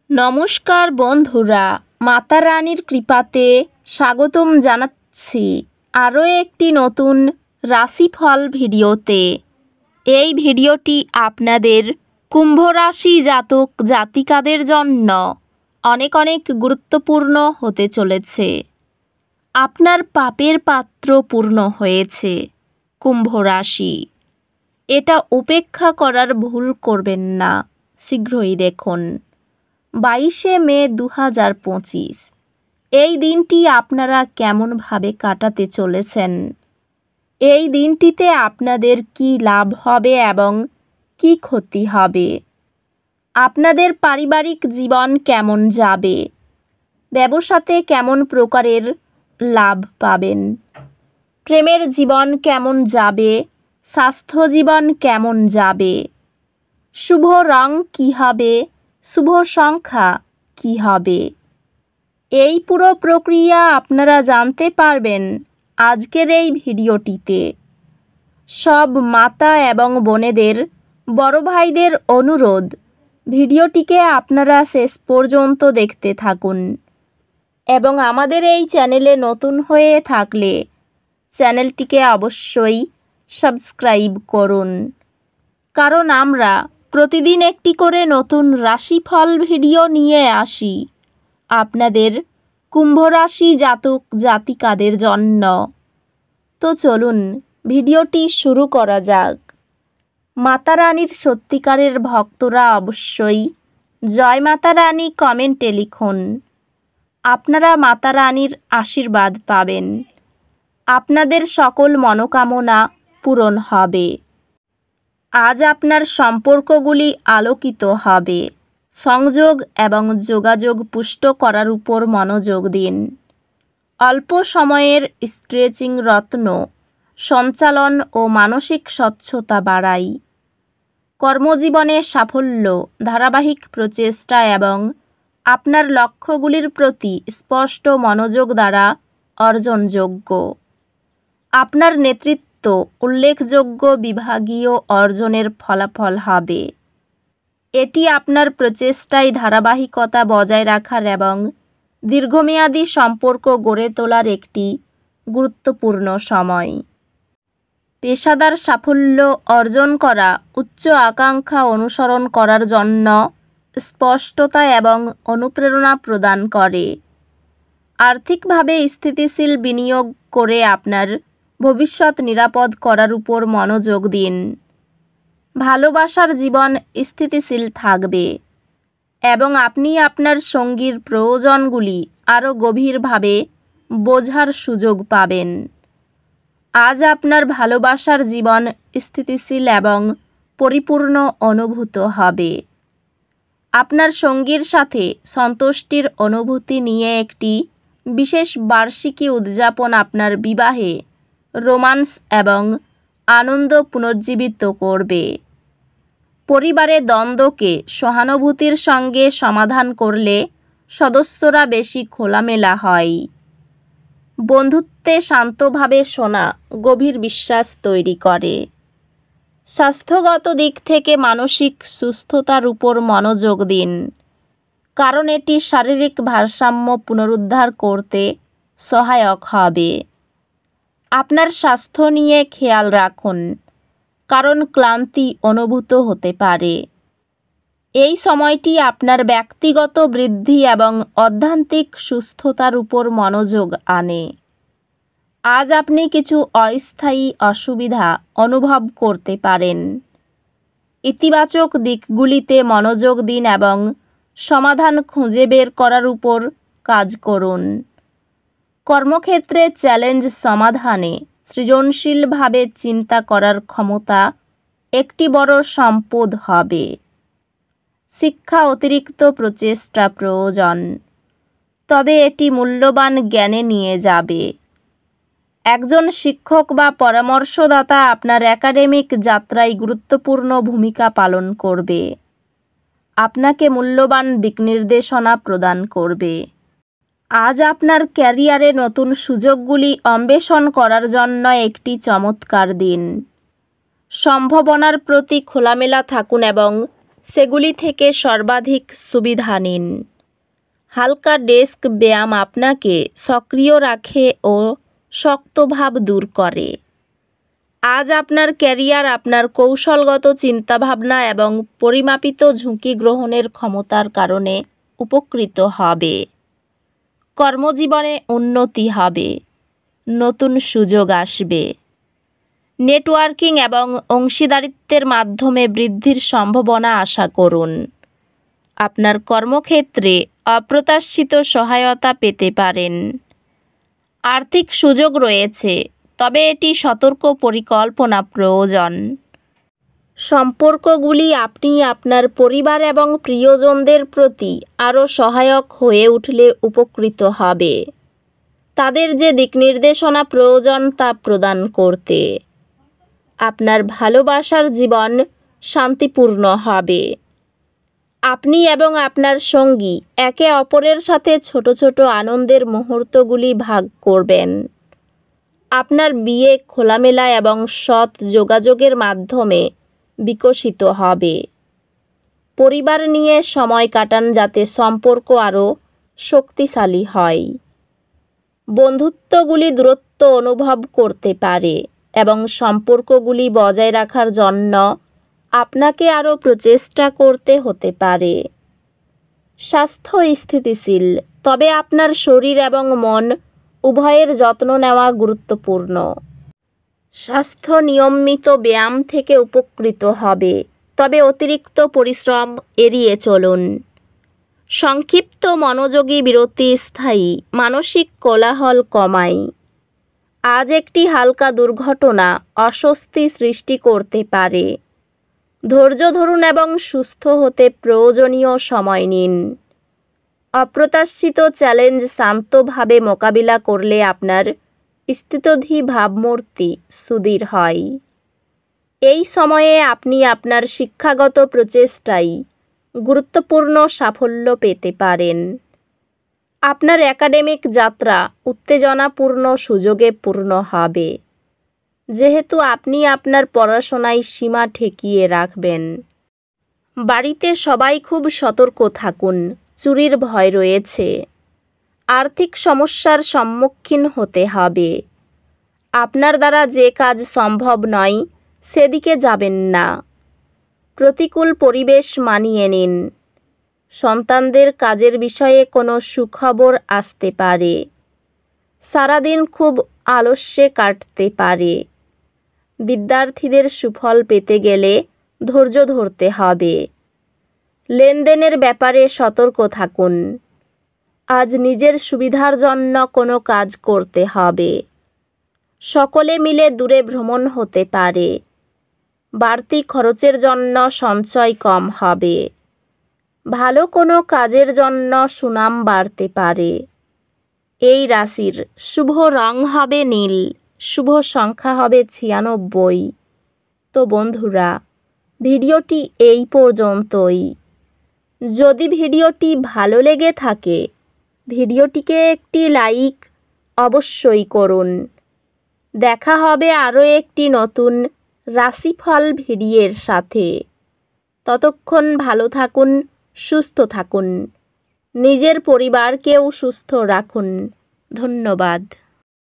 নমস্কার বন্ধুরা, মাতা রানীর কৃপাতে স্বাগতম জানাচ্ছি আরও একটি নতুন রাশিফল ভিডিওতে। এই ভিডিওটি আপনাদের কুম্ভ রাশি জাতক জাতিকাদের জন্য অনেক অনেক গুরুত্বপূর্ণ হতে চলেছে। আপনার পাপের পাত্র পূর্ণ হয়েছে কুম্ভ রাশি। এটা উপেক্ষা করার ভুল করবেন না। শীঘ্রই দেখুন 22শে মে 2025 এই দিনটি আপনারা কেমনভাবে কাটাতে চলেছেন। এই দিনটিতে আপনাদের কি লাভ হবে এবং কি ক্ষতি হবে। আপনাদের পারিবারিক জীবন কেমন যাবে, ব্যবসাতে কেমন প্রকারের লাভ পাবেন, প্রেমের জীবন কেমন যাবে, স্বাস্থ্য জীবন কেমন যাবে, শুভ রং কী হবে, শুভ সংখ্যা কী হবে, এই পুরো প্রক্রিয়া আপনারা জানতে পারবেন আজকের এই ভিডিওটিতে। সব মাতা এবং বোনেদের, বড় ভাইদের অনুরোধ, ভিডিওটিকে আপনারা শেষ পর্যন্ত দেখতে থাকুন এবং আমাদের এই চ্যানেলে নতুন হয়ে থাকলে চ্যানেলটিকে অবশ্যই সাবস্ক্রাইব করুন, কারণ আমরা প্রতিদিন একটি করে নতুন রাশিফল ভিডিও নিয়ে আসি আপনাদের কুম্ভ রাশি জাতক জাতিকাদের জন্য। তো চলুন ভিডিওটি শুরু করা যাক। মাতা রানীর সত্যিকারের ভক্তরা অবশ্যই জয় মাতা রানী কমেন্টে লিখুন। আপনারা মাতা রানীর আশীর্বাদ পাবেন। আপনাদের সকল মনোকামনা পূরণ হবে। আজ আপনার সম্পর্কগুলি আলোকিত হবে। সংযোগ এবং যোগাযোগ পুষ্ট করার উপর মনোযোগ দিন। অল্প সময়ের স্ট্রেচিং রত্ন সঞ্চালন ও মানসিক স্বচ্ছতা বাড়ায়। কর্মজীবনে সাফল্য, ধারাবাহিক প্রচেষ্টা এবং আপনার লক্ষ্যগুলির প্রতি স্পষ্ট মনোযোগ দ্বারা অর্জনযোগ্য। আপনার নেতৃত্ব উল্লেখযোগ্য বিভাগীয় অর্জনের ফলাফল হবে। এটি আপনার প্রচেষ্টায় ধারাবাহিকতা বজায় রাখার এবং দীর্ঘমেয়াদী সম্পর্ক গড়ে তোলার একটি গুরুত্বপূর্ণ সময়। পেশাদার সাফল্য অর্জন করা উচ্চ আকাঙ্ক্ষা অনুসরণ করার জন্য স্পষ্টতা এবং অনুপ্রেরণা প্রদান করে। আর্থিকভাবে স্থিতিশীল বিনিয়োগ করে আপনার ভবিষ্যৎ নিরাপদ করার উপর মনোযোগ দিন। ভালোবাসার জীবন স্থিতিশীল থাকবে এবং আপনি আপনার সঙ্গীর প্রয়োজনগুলি আরও গভীরভাবে বোঝার সুযোগ পাবেন। আজ আপনার ভালোবাসার জীবন স্থিতিশীল এবং পরিপূর্ণ অনুভূত হবে। আপনার সঙ্গীর সাথে সন্তুষ্টির অনুভূতি নিয়ে একটি বিশেষ বার্ষিকী উদযাপন আপনার বিবাহে রোমান্স এবং আনন্দ পুনর্জীবিত করবে। পরিবারে দ্বন্দ্বকে সহানুভূতির সঙ্গে সমাধান করলে সদস্যরা বেশি খোলামেলা হয়। বন্ধুত্বে শান্তভাবে শোনা গভীর বিশ্বাস তৈরি করে। স্বাস্থ্যগত দিক থেকে মানসিক সুস্থতার উপর মনোযোগ দিন, কারণ এটি শারীরিক ভারসাম্য পুনরুদ্ধার করতে সহায়ক হবে। আপনার স্বাস্থ্য নিয়ে খেয়াল রাখুন, কারণ ক্লান্তি অনুভূত হতে পারে। এই সময়টি আপনার ব্যক্তিগত বৃদ্ধি এবং অধ্যাত্মিক সুস্থতার উপর মনোযোগ আনে। আজ আপনি কিছু অস্থায়ী অসুবিধা অনুভব করতে পারেন। ইতিবাচক দিকগুলিতে মনোযোগ দিন এবং সমাধান খুঁজে বের করার উপর কাজ করুন। কর্মক্ষেত্রে চ্যালেঞ্জ সমাধানে সৃজনশীলভাবে চিন্তা করার ক্ষমতা একটি বড় সম্পদ হবে। শিক্ষা অতিরিক্ত প্রচেষ্টা প্রয়োজন, তবে এটি মূল্যবান জ্ঞানে নিয়ে যাবে। একজন শিক্ষক বা পরামর্শদাতা আপনার একাডেমিক যাত্রায় গুরুত্বপূর্ণ ভূমিকা পালন করবে। আপনাকে মূল্যবান দিকনির্দেশনা প্রদান করবে। আজ আপনার ক্যারিয়ারে নতুন সুযোগগুলি অন্বেষণ করার জন্য একটি চমৎকার দিন। সম্ভাবনার প্রতি খোলামেলা থাকুন এবং সেগুলি থেকে সর্বাধিক সুবিধা নিন। হালকা ডেস্ক ব্যায়াম আপনাকে সক্রিয় রাখে ও শক্তভাব দূর করে। আজ আপনার ক্যারিয়ার আপনার কৌশলগত চিন্তাভাবনা এবং পরিমাপিত ঝুঁকি গ্রহণের ক্ষমতার কারণে উপকৃত হবে। কর্মজীবনে উন্নতি হবে, নতুন সুযোগ আসবে। নেটওয়ার্কিং এবং অংশীদারিত্বের মাধ্যমে বৃদ্ধির সম্ভাবনা আশা করুন। আপনার কর্মক্ষেত্রে অপ্রত্যাশিত সহায়তা পেতে পারেন। আর্থিক সুযোগ রয়েছে, তবে এটি সতর্ক পরিকল্পনা প্রয়োজন। সম্পর্কগুলি আপনি আপনার পরিবার এবং প্রিয়জনদের প্রতি আরও সহায়ক হয়ে উঠলে উপকৃত হবে। তাদের যে দিকনির্দেশনা প্রয়োজন তা প্রদান করতে। আপনার ভালোবাসার জীবন শান্তিপূর্ণ হবে। আপনি এবং আপনার সঙ্গী একে অপরের সাথে ছোট ছোট আনন্দের মুহূর্তগুলি ভাগ করবেন। আপনার বিয়ে খোলামেলা এবং সৎ যোগাযোগের মাধ্যমে বিকশিত হবে। পরিবার নিয়ে সময় কাটান যাতে সম্পর্ক আরও শক্তিশালী হয়। বন্ধুত্বগুলি দূরত্ব অনুভব করতে পারে এবং সম্পর্কগুলি বজায় রাখার জন্য আপনাকে আরও প্রচেষ্টা করতে হতে পারে। স্বাস্থ্য স্থিতিশীল, তবে আপনার শরীর এবং মন উভয়ের যত্ন নেওয়া গুরুত্বপূর্ণ। স্বাস্থ্য নিয়মিত ব্যায়াম থেকে উপকৃত হবে, তবে অতিরিক্ত পরিশ্রম এড়িয়ে চলুন। সংক্ষিপ্ত মনোযোগী বিরতি স্থায়ী মানসিক কোলাহল কমায়। আজ একটি হালকা দুর্ঘটনা অস্বস্তি সৃষ্টি করতে পারে। ধৈর্য ধরুন এবং সুস্থ হতে প্রয়োজনীয় সময় নিন। অপ্রত্যাশিত চ্যালেঞ্জ শান্তভাবে মোকাবিলা করলে আপনার স্থিতধী ভাবমূর্তি সুদৃঢ় হয়। এই সময়ে আপনি আপনার শিক্ষাগত প্রচেষ্টায় গুরুত্বপূর্ণ সাফল্য পেতে পারেন। আপনার একাডেমিক যাত্রা উত্তেজনাপূর্ণ সুযোগে পূর্ণ হবে, যেহেতু আপনি আপনার পড়াশোনায় সীমা ঠেকিয়ে রাখবেন। বাড়িতে সবাই খুব সতর্ক থাকুন, চুরির ভয় রয়েছে। আর্থিক সমস্যার সম্মুখীন হতে হবে। আপনার দ্বারা যে কাজ সম্ভব নয় সেদিকে যাবেন না। প্রতিকূল পরিবেশ মানিয়ে নিন। সন্তানদের কাজের বিষয়ে কোনো সুখবর আসতে পারে। সারাদিন খুব আলস্যে কাটতে পারে। বিদ্যার্থীদের সুফল পেতে গেলে ধৈর্য ধরতে হবে। লেনদেনের ব্যাপারে সতর্ক থাকুন। আজ নিজের সুবিধার জন্য কোনো কাজ করতে হবে। সকলে মিলে দূরে ভ্রমণ হতে পারে। বাড়তি খরচের জন্য সঞ্চয় কম হবে। ভালো কোনো কাজের জন্য সুনাম বাড়তে পারে। এই রাশির শুভ রং হবে নীল, শুভ সংখ্যা হবে 96। তো বন্ধুরা, ভিডিওটি এই পর্যন্তই। যদি ভিডিওটি ভালো লেগে থাকে ভিডিওটিকে একটি লাইক অবশ্যই করুন। দেখা হবে আরও একটি নতুন রাশিফল ভিডিওর সাথে। ততক্ষণ ভালো থাকুন, সুস্থ থাকুন, নিজের পরিবারকেও সুস্থ রাখুন। ধন্যবাদ।